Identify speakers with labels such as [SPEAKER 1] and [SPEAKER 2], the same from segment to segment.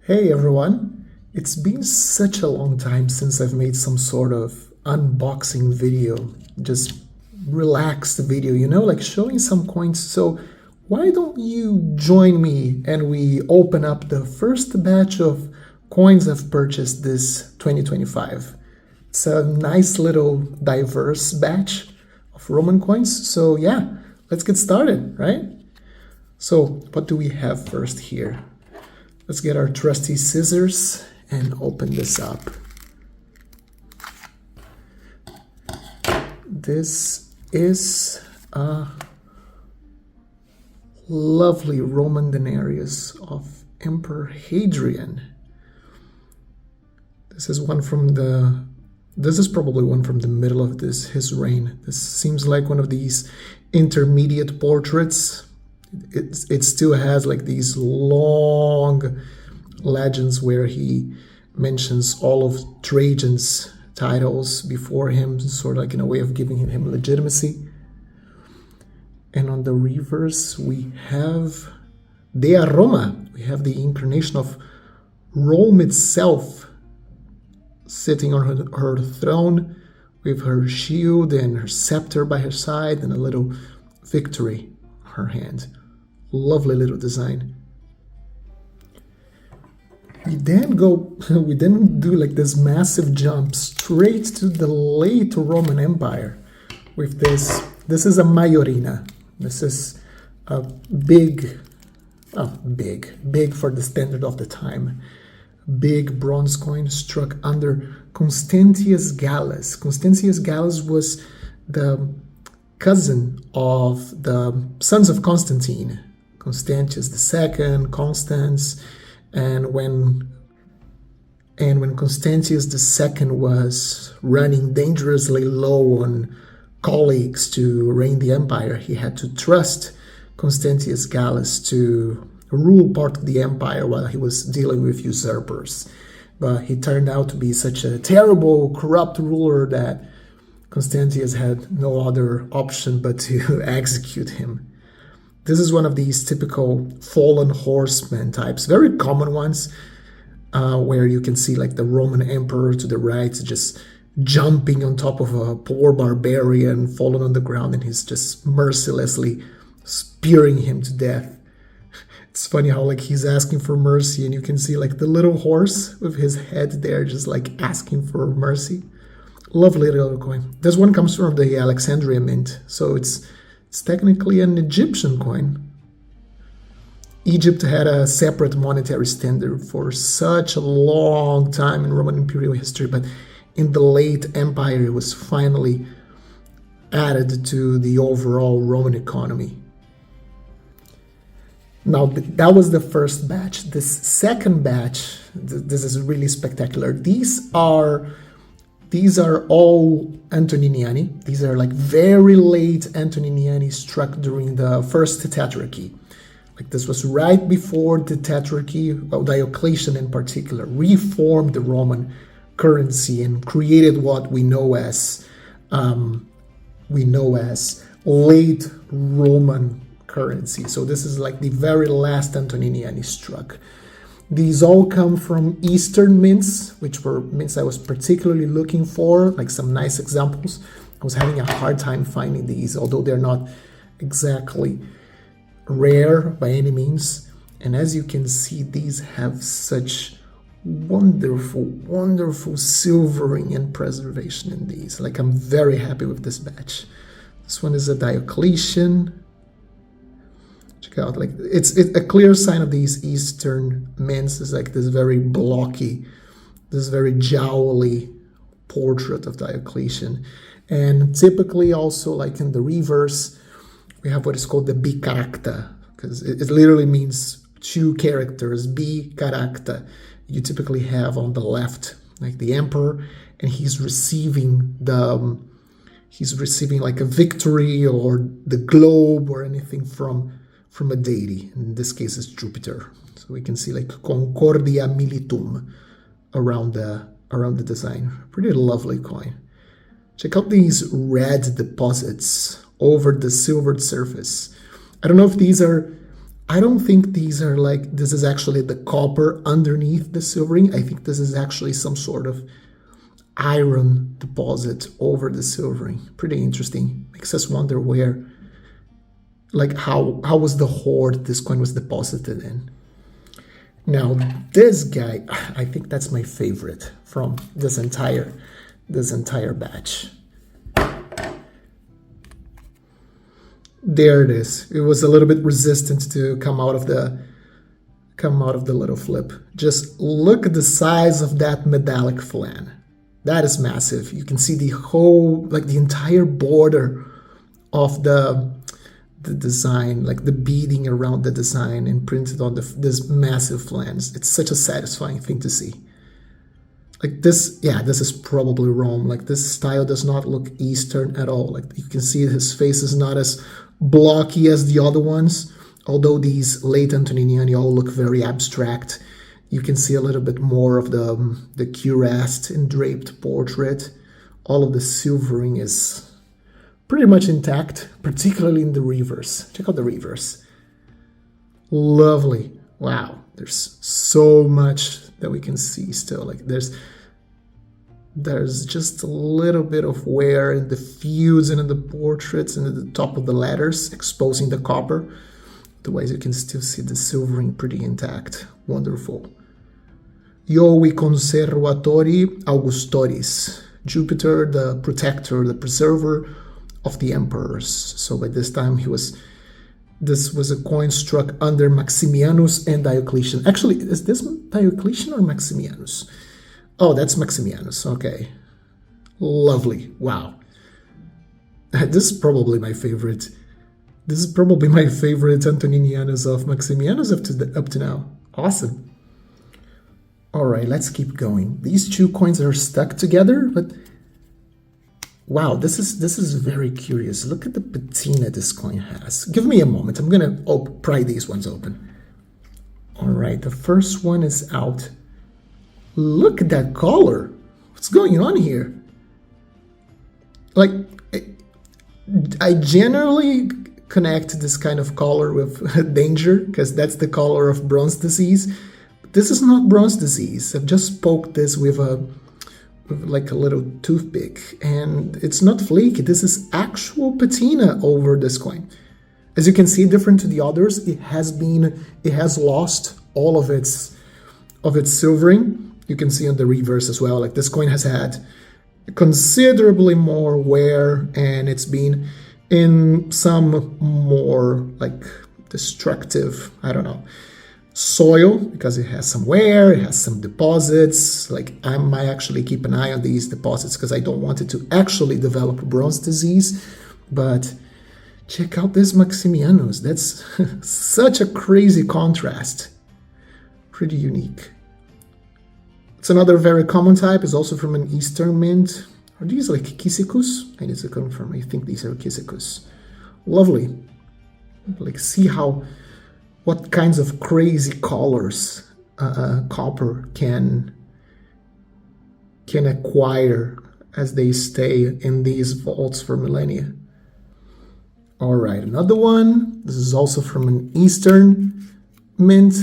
[SPEAKER 1] Hey everyone, it's been such a long time since I've made some sort of unboxing video, just relaxed video, like showing some coins. So why don't you join me and we open up the first batch of coins I've purchased this 2025. It's a nice little diverse batch of Roman coins. So yeah, let's get started, right? So what do we have first here? Let's get our trusty scissors and open this up. This is a lovely Roman denarius of Emperor Hadrian. This is probably one from the middle of his reign. This seems like one of these intermediate portraits. It still has like these long legends where he mentions all of Trajan's titles before him, sort of like in a way of giving him legitimacy. And on the reverse, we have Dea Roma. We have the incarnation of Rome itself sitting on her throne with her shield and her scepter by her side and a little victory on her hand. Lovely little design. We then do like this massive jump straight to the late Roman Empire with this. This is a majorina. This is a big for the standard of the time. Big bronze coin struck under Constantius Gallus. Constantius Gallus was the cousin of the sons of Constantine. Constantius II, Constans, and when Constantius II was running dangerously low on colleagues to reign the empire, he had to trust Constantius Gallus to rule part of the empire while he was dealing with usurpers. But he turned out to be such a terrible, corrupt ruler that Constantius had no other option but to execute him. This is one of these typical fallen horseman types, very common ones, where you can see like the Roman emperor to the right just jumping on top of a poor barbarian fallen on the ground, and he's just mercilessly spearing him to death. It's funny how like he's asking for mercy, and you can see like the little horse with his head there just like asking for mercy. Lovely little coin. This one comes from the Alexandria Mint, so it's technically an Egyptian coin. Egypt had a separate monetary standard for such a long time in Roman imperial history, but in the late empire it was finally added to the overall Roman economy. Now that was the first batch. This second batch, this is really spectacular. These are all Antoniniani. These are like very late Antoniniani struck during the first tetrarchy. Like this was right before the tetrarchy, well, Diocletian in particular, reformed the Roman currency and created what we know as late Roman currency. So this is like the very last Antoniniani struck. These all come from Eastern mints, which were mints I was particularly looking for, like some nice examples. I was having a hard time finding these, although they're not exactly rare by any means. And as you can see, these have such wonderful silvering and preservation in these. Like, I'm very happy with this batch. This one is a Diocletian. Check out, like it's a clear sign of these Eastern mints is like this very blocky, this very jowly portrait of Diocletian. And typically also like in the reverse, we have what is called the bicaracta, because it literally means two characters, bicaracta. You typically have on the left like the emperor, and he's receiving like a victory or the globe or anything from a deity. In this case, it's Jupiter. So we can see like Concordia Militum around the design. Pretty lovely coin. Check out these red deposits over the silvered surface. I don't know if these are I don't think these are like, this is actually the copper underneath the silvering. I think this is actually some sort of iron deposit over the silvering. Pretty interesting. Makes us wonder where, like how was the hoard this coin was deposited in. Now this guy, I think that's my favorite from this entire batch. There it is. It was a little bit resistant to come out of the little flip. Just look at the size of that metallic flan. That is massive. You can see the whole, like the entire border of the design, like the beading around the design imprinted on this massive flans. It's such a satisfying thing to see. Like this, yeah, this is probably Rome. Like this style does not look Eastern at all. Like you can see his face is not as blocky as the other ones, although these late Antoniniani all look very abstract. You can see a little bit more of the cuirassed and draped portrait. All of the silvering is pretty much intact, particularly in the reverse. Check out the reverse. Lovely. Wow, there's so much that we can see still. Like there's just a little bit of wear in the fuse and in the portraits and at the top of the letters, exposing the copper. Otherwise, you can still see the silvering pretty intact. Wonderful. Iovi conservatori Augustoris. Jupiter, the protector, the preserver of the emperors. So by this time this was a coin struck under Maximianus and Diocletian. Actually, is this Diocletian or Maximianus? Oh, that's Maximianus. Okay. Lovely. Wow. This is probably my favorite. This is probably my favorite Antoninianus of Maximianus up to now. Awesome. All right, let's keep going. These two coins are stuck together, but wow, this is very curious. Look at the patina this coin has. Give me a moment. I'm gonna pry these ones open. All right, the first one is out. Look at that color. What's going on here? Like, I generally connect this kind of color with danger because that's the color of bronze disease. But this is not bronze disease. I've just poked this with like a little toothpick and it's not flaky. This is actual patina over this coin. As you can see, different to the others, it has lost all of its silvering. You can see on the reverse as well, like this coin has had considerably more wear and it's been in some more like destructive, I don't know, soil because it has some wear, it has some deposits. Like I might actually keep an eye on these deposits because I don't want it to actually develop bronze disease. But check out this Maximianus. That's such a crazy contrast. Pretty unique. It's another very common type. It's also from an Eastern mint. Are these like Kisikus? I need to confirm. I think these are Kisikus. Lovely. Like see what kinds of crazy colors copper can acquire as they stay in these vaults for millennia. All right, another one. This is also from an Eastern mint,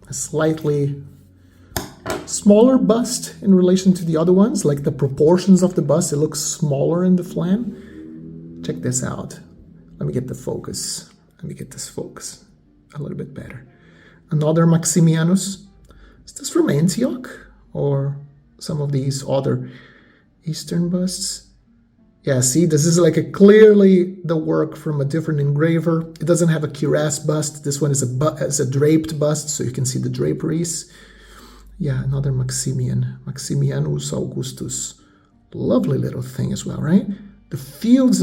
[SPEAKER 1] a slightly smaller bust in relation to the other ones. Like the proportions of the bust, it looks smaller in the flan. Check this out. Let me get the focus. Let me get this focus a little bit better. Another Maximianus. Is this from Antioch or some of these other Eastern busts? Yeah, see, this is like clearly the work from a different engraver. It doesn't have a cuirass bust. This one is a draped bust, so you can see the draperies. Yeah, another Maximianus Augustus. Lovely little thing as well, right? The fields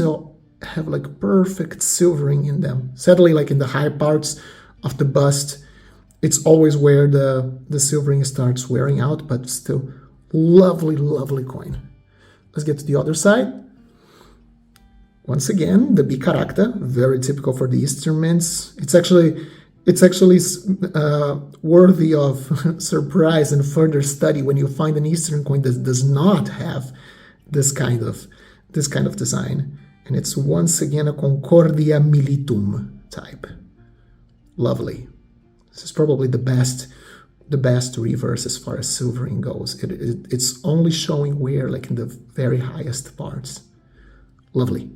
[SPEAKER 1] have like perfect silvering in them. Sadly, like in the high parts of the bust, it's always where the silvering starts wearing out, but still lovely, lovely coin. Let's get to the other side. Once again, the bicaracta, very typical for the Eastern mints. It's actually worthy of surprise and further study when you find an Eastern coin that does not have this kind of design. And it's once again a Concordia Militum type. Lovely. This is probably the best reverse as far as silvering goes. It's only showing wear like in the very highest parts. Lovely.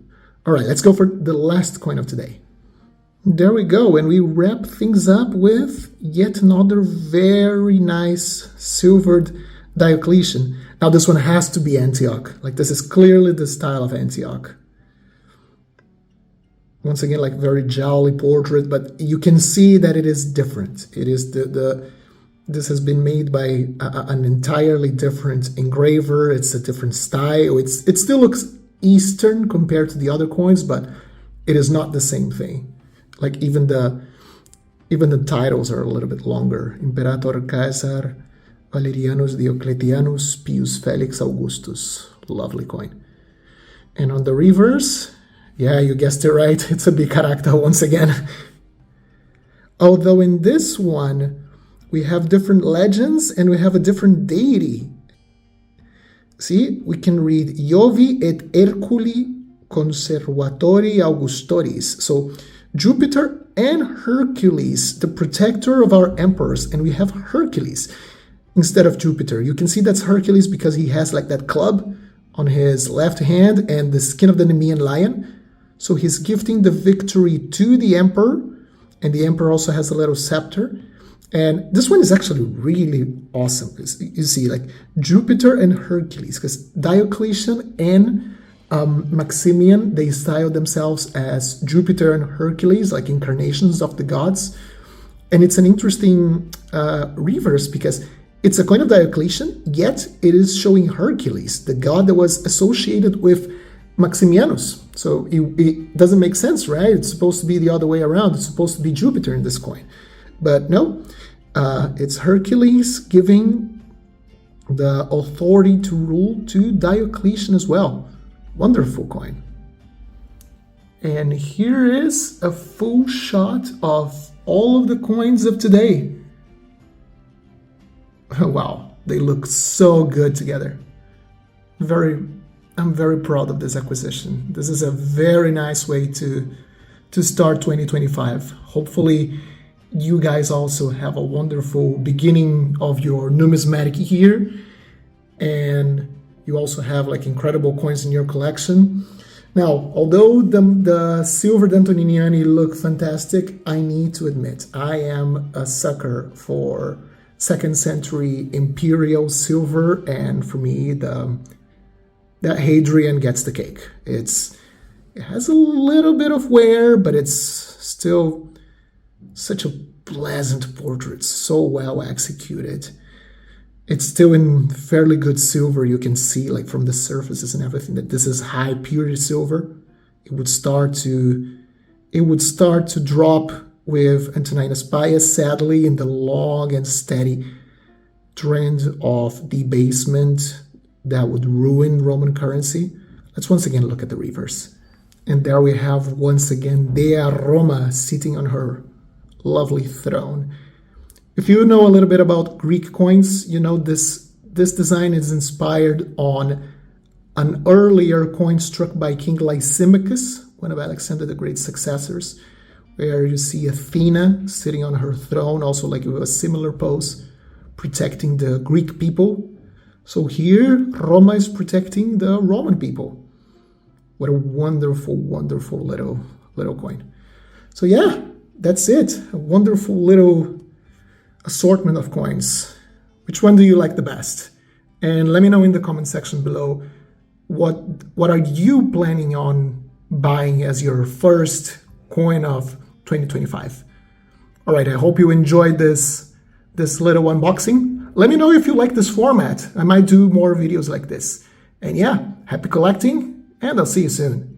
[SPEAKER 1] All right, let's go for the last coin of today. There we go, and we wrap things up with yet another very nice silvered Diocletian. Now this one has to be Antioch. Like this is clearly the style of Antioch. Once again, like very jolly portrait, but you can see that it is different. It is this has been made by an entirely different engraver. It's a different style. It still looks Eastern compared to the other coins, but it is not the same thing. Like even the titles are a little bit longer. Imperator Caesar Valerianus Diocletianus Pius Felix Augustus. Lovely coin. And on the reverse, yeah, you guessed it right. It's a big character once again. Although in this one, we have different legends and we have a different deity. See, we can read Jovi et Herculi Conservatori Augustoris. So Jupiter and Hercules, the protector of our emperors, and we have Hercules instead of Jupiter. You can see that's Hercules because he has like that club on his left hand and the skin of the Nemean lion. So he's gifting the victory to the emperor, and the emperor also has a little scepter. And this one is actually really awesome. You see, like Jupiter and Hercules, because Diocletian and Maximian, they styled themselves as Jupiter and Hercules, like incarnations of the gods. And it's an interesting reverse because it's a coin of Diocletian, yet it is showing Hercules, the god that was associated with Maximianus. So it doesn't make sense, right? It's supposed to be the other way around. It's supposed to be Jupiter in this coin. But no, it's Hercules giving the authority to rule to Diocletian as well. Wonderful coin. And here is a full shot of all of the coins of today. Wow, they look so good together. I'm very proud of this acquisition. This is a very nice way to start 2025. Hopefully, you guys also have a wonderful beginning of your numismatic year, and you also have like incredible coins in your collection. Now, although the silver Antoniniani look fantastic, I need to admit I am a sucker for 2nd century imperial silver, and for me that Hadrian gets the cake. It has a little bit of wear, but it's still such a pleasant portrait, so well executed. It's still in fairly good silver. You can see like from the surfaces and everything that this is high purity silver. It would start to drop with Antoninus Pius, sadly, in the long and steady trend of debasement that would ruin Roman currency. Let's once again look at the reverse. And there we have once again Dea Roma sitting on her lovely throne. If you know a little bit about Greek coins, you know this design is inspired on an earlier coin struck by King Lysimachus, one of Alexander the Great's successors, where you see Athena sitting on her throne, also like with a similar pose, protecting the Greek people. So here, Roma is protecting the Roman people. What a wonderful, wonderful little coin. So yeah, that's it. A wonderful little assortment of coins. Which one do you like the best? And let me know in the comment section below what are you planning on buying as your first coin of 2025. All right, I hope you enjoyed this little unboxing. Let me know if you like this format. I might do more videos like this. And yeah, happy collecting, and I'll see you soon.